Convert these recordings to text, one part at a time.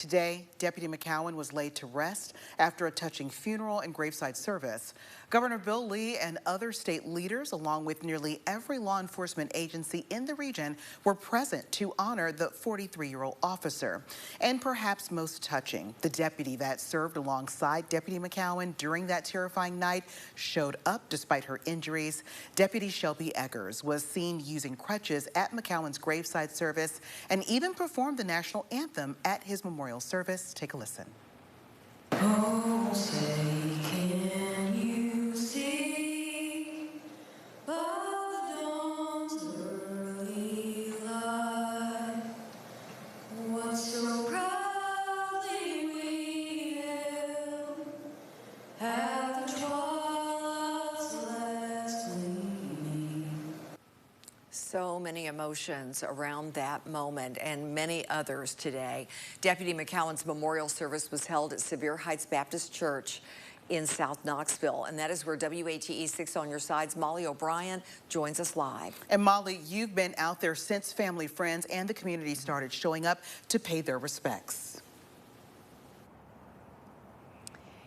Today, Deputy McCowan was laid to rest after a touching funeral and graveside service. Governor Bill Lee and other state leaders, along with nearly every law enforcement agency in the region, were present to honor the 43-year-old officer. And perhaps most touching, the deputy that served alongside Deputy McCowan during that terrifying night showed up despite her injuries. Deputy Shelby Eggers was seen using crutches at McCowan's graveside service and even performed the national anthem at his memorial service. Take a listen. Oh, say, can you see by the dawn's early light what so proudly we hailed at the twilight's last gleaming? So many emotions around that moment and many others today. Deputy McCowan's memorial service was held at Sevier Heights Baptist Church in South Knoxville, and that is where WATE 6 on your side's Molly O'Brien joins us live. And Molly, you've been out there since family, friends, and the community started showing up to pay their respects.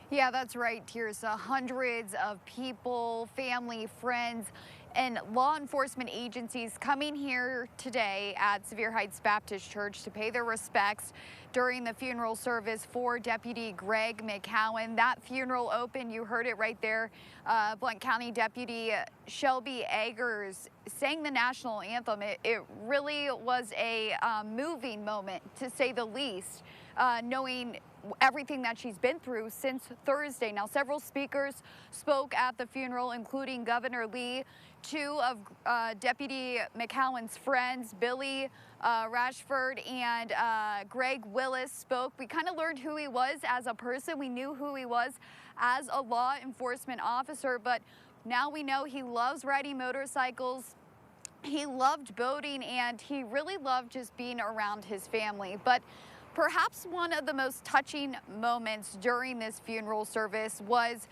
Yeah, that's right, Tirsa. Hundreds of people, family, friends, and law enforcement agencies coming here today at Sevier Heights Baptist Church to pay their respects during the funeral service for Deputy Greg McCowan. That funeral opened, you heard it right there, Blount County Deputy Shelby Eggers sang the national anthem. It really was a moving moment, to say the least, knowing everything that she's been through since Thursday. Now, several speakers spoke at the funeral, including Governor Lee. Two of Deputy McCowan's friends, Billy Rashford and Greg Willis, spoke. We kind of learned who he was as a person. We knew who he was as a law enforcement officer, but now we know he loves riding motorcycles. He loved boating, and he really loved just being around his family. But perhaps one of the most touching moments during this funeral service was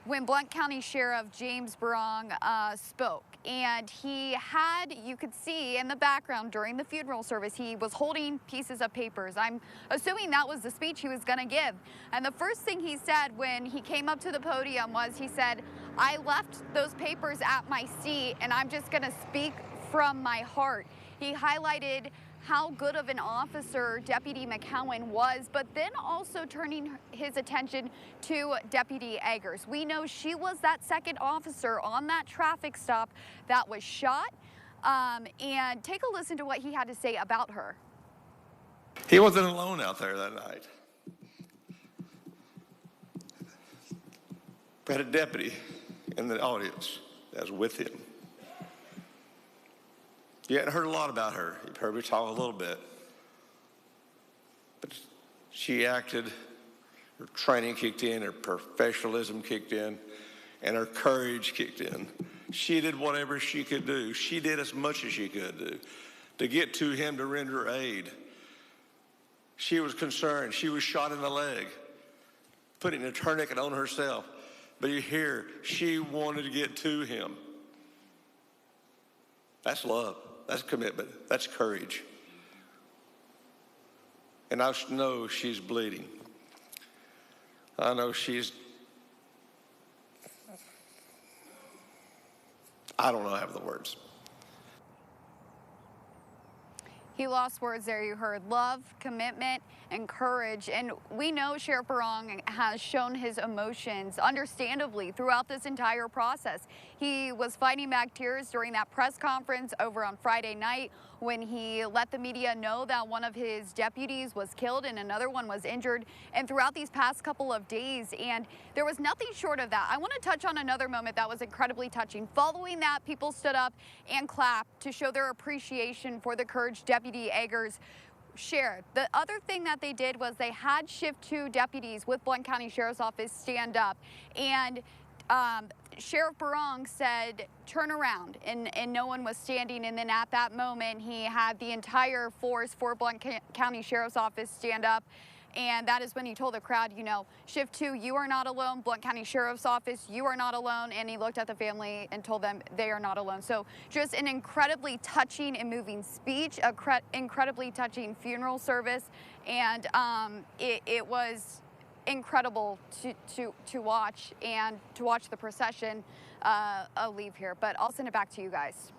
when Blount County Sheriff James Berrong spoke. And he had, you could see in the background during the funeral service, he was holding pieces of papers. I'm assuming that was the speech he was gonna give. And the first thing he said when he came up to the podium was, he said, "I left those papers at my seat and I'm just gonna speak from my heart." He highlighted how good of an officer Deputy McCowan was, but then also turning his attention to Deputy Eggers. We know she was that second officer on that traffic stop that was shot. And take a listen to what he had to say about her. He wasn't alone out there that night. We had a deputy in the audience that was with him. You hadn't heard a lot about her. You've heard me talk a little bit. But she acted, her training kicked in, her professionalism kicked in, and her courage kicked in. She did whatever she could do. She did as much as she could do to get to him to render aid. She was concerned. She was shot in the leg, putting a tourniquet on herself. But you hear, she wanted to get to him. That's love. That's commitment. That's courage. And I know she's bleeding. I know I don't know half the words. He lost words there. You heard love, commitment, and courage. And we know Sheriff Berrong has shown his emotions, understandably, throughout this entire process. He was fighting back tears during that press conference over on Friday night when he let the media know that one of his deputies was killed and another one was injured, and throughout these past couple of days. And there was nothing short of that. I want to touch on another moment that was incredibly touching. Following that, people stood up and clapped to show their appreciation for the courage Deputy Eggers shared. The other thing that they did was they had Shift 2 deputies with Blount County Sheriff's Office stand up, and Sheriff Berrong said, "Turn around," and no one was standing. And then at that moment, he had the entire force for Blount County Sheriff's Office stand up. And that is when he told the crowd, you know, Shift 2, you are not alone. Blount County Sheriff's Office, you are not alone. And he looked at the family and told them they are not alone. So just an incredibly touching and moving speech, incredibly touching funeral service. and it was incredible to watch and to watch the procession leave here. But I'll send it back to you guys.